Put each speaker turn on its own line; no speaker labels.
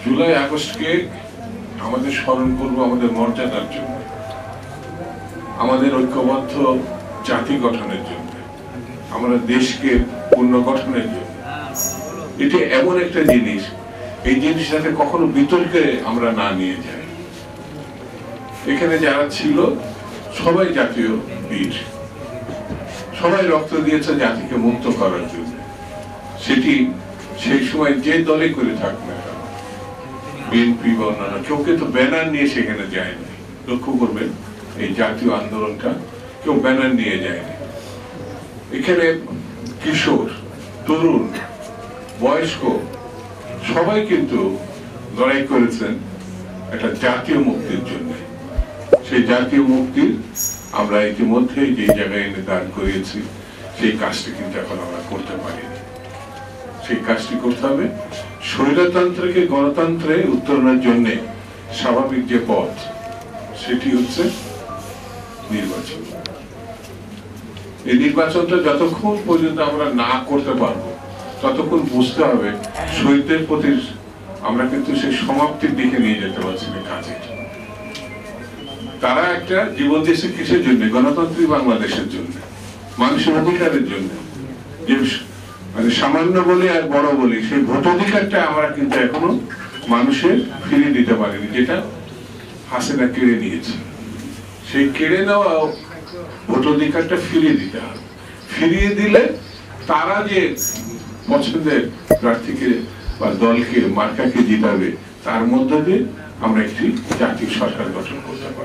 জুলাই আগস্টকে আমাদের স্মরণ করব আমাদের মর্যাদার জন্য, আমাদের ঐক্যবদ্ধ জাতি গঠনের জন্য, আমরা দেশকে পুনর্গঠনের জন্য। এটি এমন একটা জিনিস, এই জিনিসটাকে কখনো বিতর্কে আমরা না নিয়ে যাই। এখানে যারা ছিল সবাই জাতীয় বীর, সবাই রক্ত দিয়েছে জাতিকে মুক্ত করার জন্য। সেটি সেই সময় যে দলে করে থাকবে, বিএনপি বা অন্যান্য, কেউ কিন্তু ব্যানার নিয়ে সেখানে যায়নি। লক্ষ্য করবেন এই জাতীয় আন্দোলনটা কেউ ব্যানার নিয়ে যায়নি। এখানে কিশোর, তরুণ, বয়স্ক সবাই কিন্তু লড়াই করেছেন একটা জাতীয় মুক্তির জন্য। সেই জাতীয় মুক্তির আমরা ইতিমধ্যে যে জায়গায় এনে দাঁড় করিয়েছি, সেই কাজটি কিন্তু এখন আমরা করতে পারিনি। সেই কাজটি করতে হবে। স্বৈরতন্ত্রকে গণতন্ত্রে উত্তরণের জন্য স্বাভাবিক যে পথ, সেটি হচ্ছে নির্বাচন। এই নির্বাচনটা যতক্ষণ পর্যন্ত আমরা না করতে পারবো, ততক্ষণ বুঝতে হবে শহীদদের প্রতি আমরা কিন্তু সেই সমাপ্তির দিকে নিয়ে যেতে পারছি না কাজে। তারা একটা জীবন দিয়েছে কিসের জন্য? গণতান্ত্রিক বাংলাদেশের জন্য, মানুষের অধিকারের জন্য। যে মানে সামান্য বলি আর বড় বলি, সেই ভোটাধিকারটা আমরা কিন্তু এখনো মানুষের ফিরিয়ে দিতে পারিনি, যেটা হাসিনা কেড়ে নিয়েছে। সেই কেড়ে নেওয়া ভোটাধিকারটা ফিরিয়ে দিতে হবে। ফিরিয়ে দিলে তারা যে পছন্দের প্রার্থীকে বা দলকে, মার্কাকে জিতাবে, তার মধ্যে দিয়ে আমরা একটি জাতীয় সরকার গঠন করতে পারব।